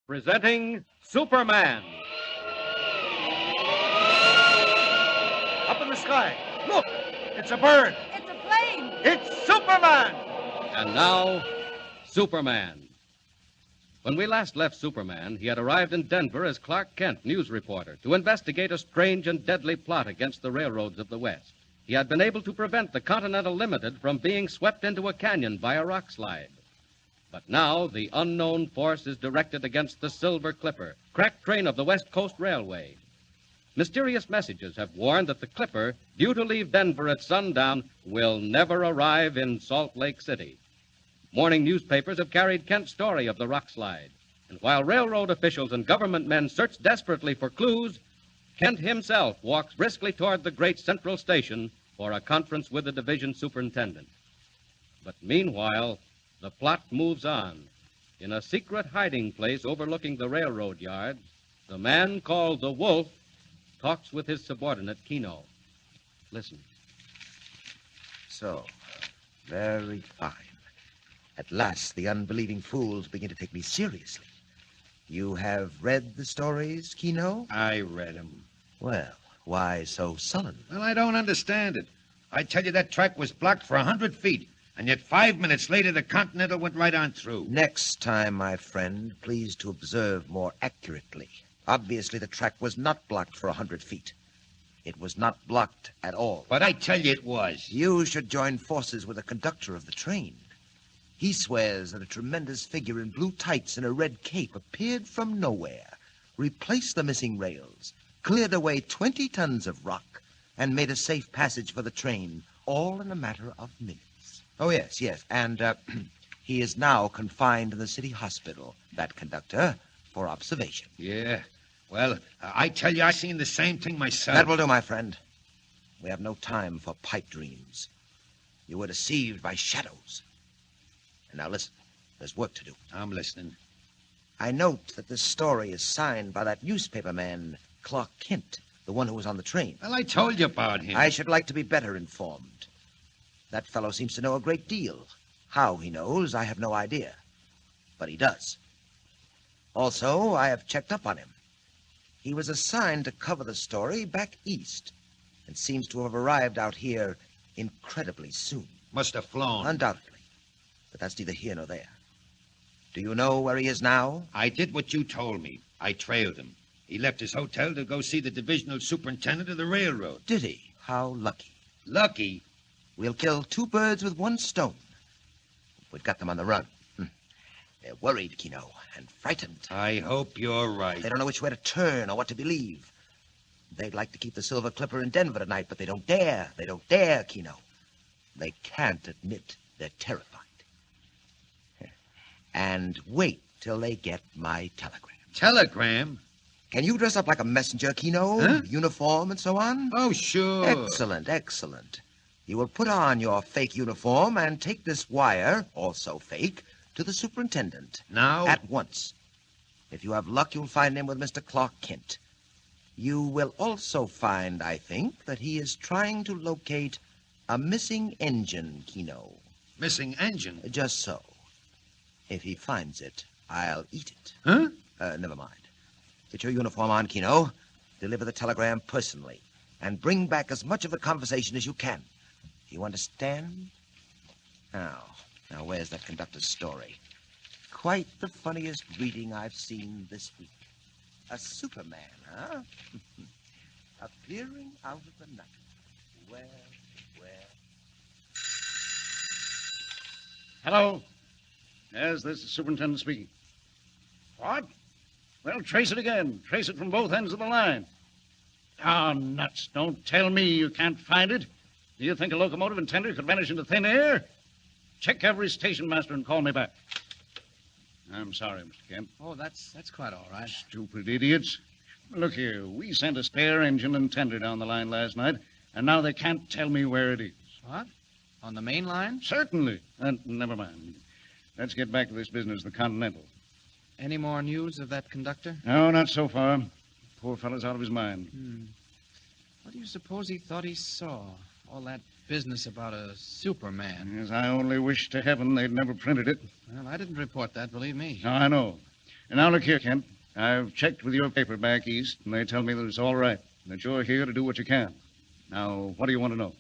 Presenting Superman. Up in the sky. Look! It's a bird. It's a plane. It's Superman! And now, Superman. When we last left Superman, he had arrived in Denver as Clark Kent, news reporter, to investigate a strange and deadly plot against the railroads of the West. He had been able to prevent the Continental Limited from being swept into a canyon by a rock slide. But now the unknown force is directed against the Silver Clipper, crack train of the West Coast Railway. Mysterious messages have warned that the Clipper, due to leave Denver at sundown, will never arrive in Salt Lake City. Morning newspapers have carried Kent's story of the rock slide. And while railroad officials and government men search desperately for clues, Kent himself walks briskly toward the great central station for a conference with the division superintendent. But meanwhile, the plot moves on. In a secret hiding place overlooking the railroad yards, the man called the Wolfe talks with his subordinate, Kino. Listen. So, very fine. At last, the unbelieving fools begin to take me seriously. You have read the stories, Kino? I read them. Well, why so sullen? Well, I don't understand it. I tell you, that track was blocked for 100 feet, and yet 5 minutes later, the Continental went right on through. Next time, my friend, please to observe more accurately. Obviously, the track was not blocked for 100 feet. It was not blocked at all. But I tell you it was. You should join forces with the conductor of the train. He swears that a tremendous figure in blue tights and a red cape appeared from nowhere, replaced the missing rails, cleared away 20 tons of rock, and made a safe passage for the train, all in a matter of minutes. Oh, yes. And he is now confined in the city hospital, that conductor, for observation. Yeah. Well, I tell you, I seen the same thing myself. That will do, my friend. We have no time for pipe dreams. You were deceived by shadows. And now listen, there's work to do. I'm listening. I note that this story is signed by that newspaper man, Clark Kent, the one who was on the train. Well, I told you about him. I should like to be better informed. That fellow seems to know a great deal. How he knows, I have no idea. But he does. Also, I have checked up on him. He was assigned to cover the story back east and seems to have arrived out here incredibly soon. Must have flown. Undoubtedly. But that's neither here nor there. Do you know where he is now? I did what you told me. I trailed him. He left his hotel to go see the divisional superintendent of the railroad. Did he? How lucky. Lucky? We'll kill 2 birds with 1 stone. We've got them on the run. They're worried, Kino, and frightened. I hope you're right. They don't know which way to turn or what to believe. They'd like to keep the Silver Clipper in Denver tonight, but they don't dare. They don't dare, Kino. They can't admit they're terrified. And wait till they get my telegram. Telegram? Can you dress up like a messenger, Kino? Huh? Uniform and so on? Oh, sure. Excellent. You will put on your fake uniform and take this wire, also fake, to the superintendent. Now? At once. If you have luck, you'll find him with Mr. Clark Kent. You will also find, I think, that he is trying to locate a missing engine, Kino. Missing engine? Just so. If he finds it, I'll eat it. Huh? Never mind. Get your uniform on, Kino. Deliver the telegram personally. And bring back as much of the conversation as you can. You understand? Now, where's that conductor's story? Quite the funniest reading I've seen this week. A Superman, huh? Appearing out of the night. Well. Hello? Yes, this is the superintendent speaking. What? Well, trace it again. Trace it from both ends of the line. Oh, nuts. Don't tell me you can't find it. Do you think a locomotive and tender could vanish into thin air? Check every station master and call me back. I'm sorry, Mr. Kent. Oh, that's quite all right. Stupid idiots. Look here, we sent a spare engine and tender down the line last night, and now they can't tell me where it is. What? On the main line? Certainly. Never mind. Let's get back to this business, the Continental. Any more news of that conductor? No, not so far. Poor fellow's out of his mind. What do you suppose he thought he saw? All that business about a Superman. Yes, I only wish to heaven they'd never printed it. Well, I didn't report that, believe me. No, I know. Now, look here, Kent. I've checked with your paper back east, and they tell me that it's all right, and that you're here to do what you can. Now, what do you want to know?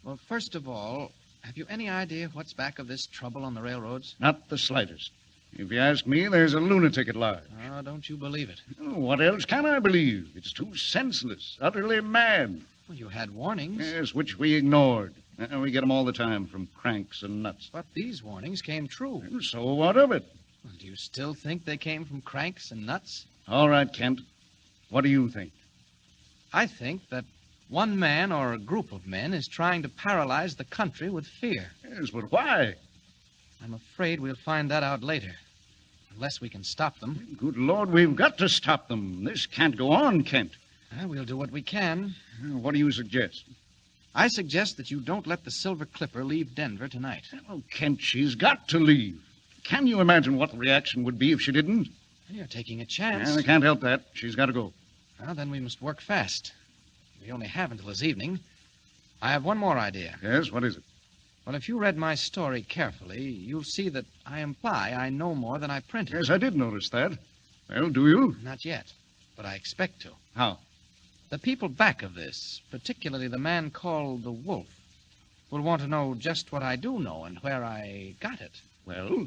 Well, first of all, have you any idea what's back of this trouble on the railroads? Not the slightest. If you ask me, there's a lunatic at large. Oh, don't you believe it? Oh, what else can I believe? It's too senseless, utterly mad. Well, you had warnings. Yes, which we ignored. We get them all the time from cranks and nuts. But these warnings came true. And so what of it? Well, do you still think they came from cranks and nuts? All right, Kent. What do you think? I think that one man or a group of men is trying to paralyze the country with fear. Yes, but why? I'm afraid we'll find that out later. Unless we can stop them. Good Lord, we've got to stop them. This can't go on, Kent. We'll do what we can. What do you suggest? I suggest that you don't let the Silver Clipper leave Denver tonight. Oh, Kent, she's got to leave. Can you imagine what the reaction would be if she didn't? You're taking a chance. I can't help that. She's got to go. Well, then we must work fast. We only have until this evening. I have one more idea. Yes, what is it? Well, if you read my story carefully, you'll see that I imply I know more than I printed. Yes, I did notice that. Well, do you? Not yet, but I expect to. How? The people back of this, particularly the man called the Wolfe, will want to know just what I do know and where I got it. Well?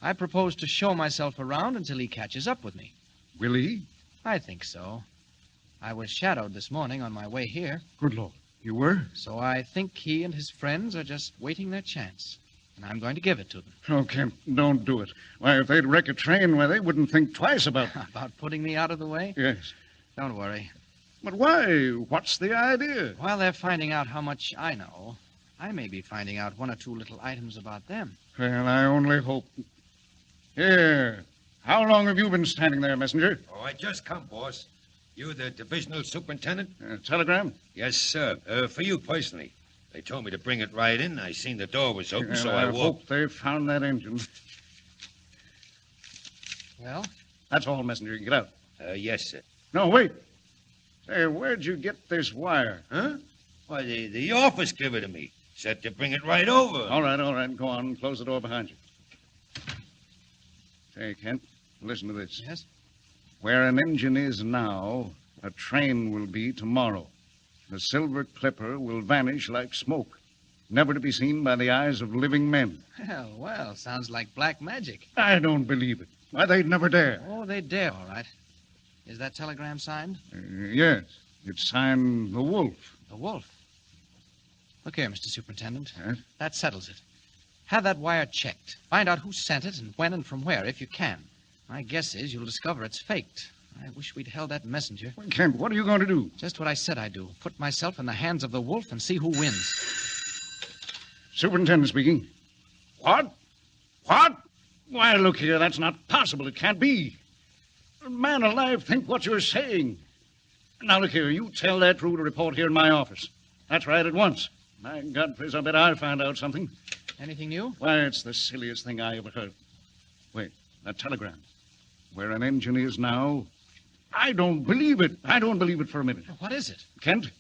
I propose to show myself around until he catches up with me. Will he? I think so. I was shadowed this morning on my way here. Good Lord. You were? So I think he and his friends are just waiting their chance. And I'm going to give it to them. Oh, Kent, don't do it. Why, if they'd wreck a train, why, they wouldn't think twice about it. About putting me out of the way? Yes. Don't worry. But why? What's the idea? While they're finding out how much I know, I may be finding out one or two little items about them. Well, I only hope. Here. How long have you been standing there, messenger? Oh, I just come, boss. You the divisional superintendent? Telegram? Yes, sir. For you personally. They told me to bring it right in. I seen the door was open, so I walked. hope they found that engine. Well? That's all, messenger. Get out. Yes, sir. No, wait. Say, where'd you get this wire? Huh? Why, the office gave it to me. Said to bring it right over. All right. Go on. Close the door behind you. Say, Kent, listen to this. Yes? Where an engine is now, a train will be tomorrow. The Silver Clipper will vanish like smoke, never to be seen by the eyes of living men. Well, sounds like black magic. I don't believe it. Why, they'd never dare. Oh, they dare, all right. Is that telegram signed? Yes. It's signed The Wolfe. The Wolfe. Look here, Mr. Superintendent. Yes? That settles it. Have that wire checked. Find out who sent it and when and from where, if you can. My guess is you'll discover it's faked. I wish we'd held that messenger. Well, Kent, what are you going to do? Just what I said I'd do. Put myself in the hands of the Wolfe and see who wins. Superintendent speaking. What? What? Why, look here, that's not possible. It can't be. Man alive, think what you're saying. Now, look here, you tell that crew to report here in my office. That's right, at once. My God, Frizz, I bet I'll find out something. Anything new? Why, it's the silliest thing I ever heard. Wait, that telegram. Where an engine is now. I don't believe it. I don't believe it for a minute. What is it? Kent,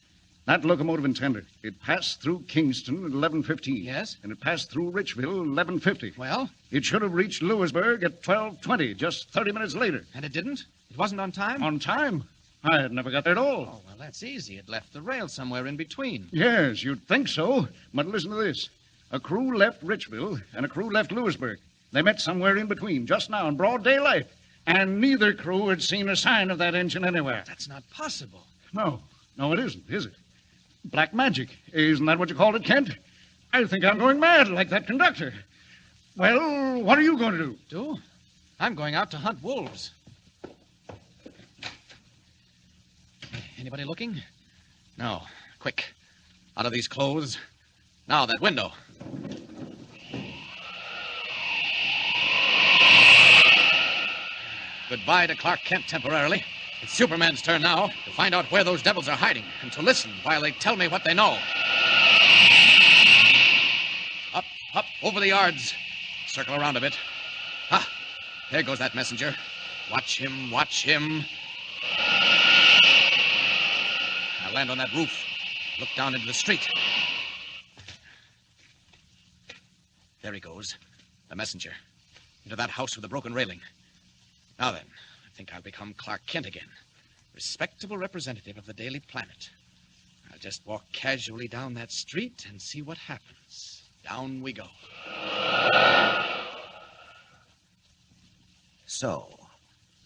that locomotive and tender. It passed through Kingston at 11:15. Yes? And it passed through Richville at 11:50. Well? It should have reached Lewisburg at 12:20, just 30 minutes later. And it didn't? It wasn't on time? On time? I had never got there at all. Oh, well, that's easy. It left the rail somewhere in between. Yes, you'd think so. But listen to this. A crew left Richville and a crew left Lewisburg. They met somewhere in between, just now in broad daylight. And neither crew had seen a sign of that engine anywhere. That's not possible. No, it isn't, is it? Black magic. Isn't that what you called it, Kent? I think I'm going mad like that conductor. Well, what are you going to do? Do? I'm going out to hunt wolves. Anybody looking? No. Quick. Out of these clothes. Now, that window. Goodbye to Clark Kent temporarily. It's Superman's turn now to find out where those devils are hiding and to listen while they tell me what they know. Up, over the yards. Circle around a bit. Ah, there goes that messenger. Watch him. I'll land on that roof. Look down into the street. There he goes. The messenger. Into that house with the broken railing. Now then, I think I'll become Clark Kent again. Respectable representative of the Daily Planet. I'll just walk casually down that street and see what happens. Down we go. So,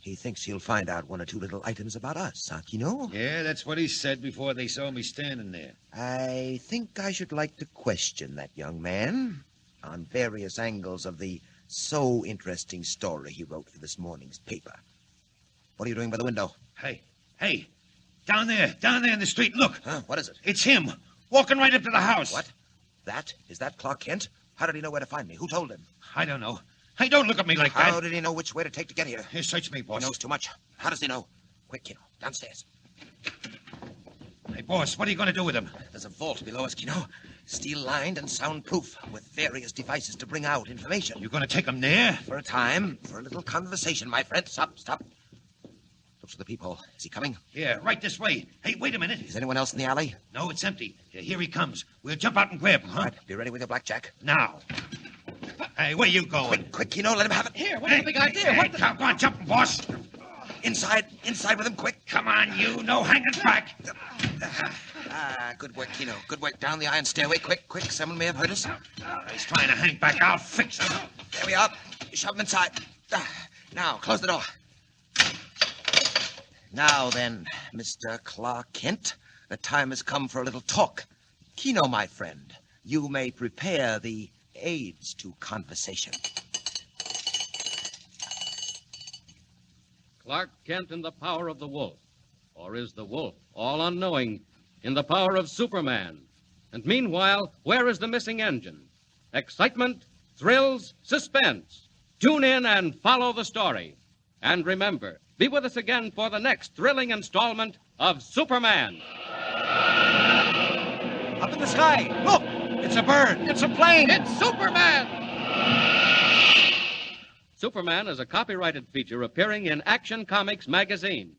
he thinks he'll find out one or two little items about us, huh, Kino? Yeah, that's what he said before they saw me standing there. I think I should like to question that young man on various angles of the so interesting story he wrote for this morning's paper. What are you doing by the window? Hey, down there in the street, look. Huh? What is it? It's him, walking right up to the house. What? Is that Clark Kent? How did he know where to find me? Who told him? I don't know. Hey, don't look at me like that. How did he know which way to take to get here? Here, search me, boss. He knows too much. How does he know? Quick, Kino, downstairs. Hey, boss, what are you going to do with him? There's a vault below us, Kino. Steel-lined and soundproof, with various devices to bring out information. You going to take him there? For a time, for a little conversation, my friend. Stop. Looks for the peephole. Is he coming? Yeah, right this way. Hey, wait a minute. Is anyone else in the alley? No, it's empty. Here he comes. We'll jump out and grab him, huh? All right, be ready with your blackjack. Now. Hey, where you going? Quick, Kino, let him have it. Here, what's the big idea? Hey, come on, jump, boss. Inside with him, quick. Come on, you. No hanging back. Good work, Kino. Good work. Down the iron stairway. Quick. Someone may have heard us. He's trying to hang back. I'll fix him. There we are. Shove him inside. Now, close the door. Now then, Mr. Clark Kent, the time has come for a little talk. Kino, my friend, you may prepare the aids to conversation. Clark Kent in the power of the wolf. Or is the wolf, all unknowing, in the power of Superman? And meanwhile, where is the missing engine? Excitement, thrills, suspense. Tune in and follow the story. And remember, be with us again for the next thrilling installment of Superman. Up in the sky. Look! It's a bird. It's a plane. It's Superman! Superman is a copyrighted feature appearing in Action Comics magazine.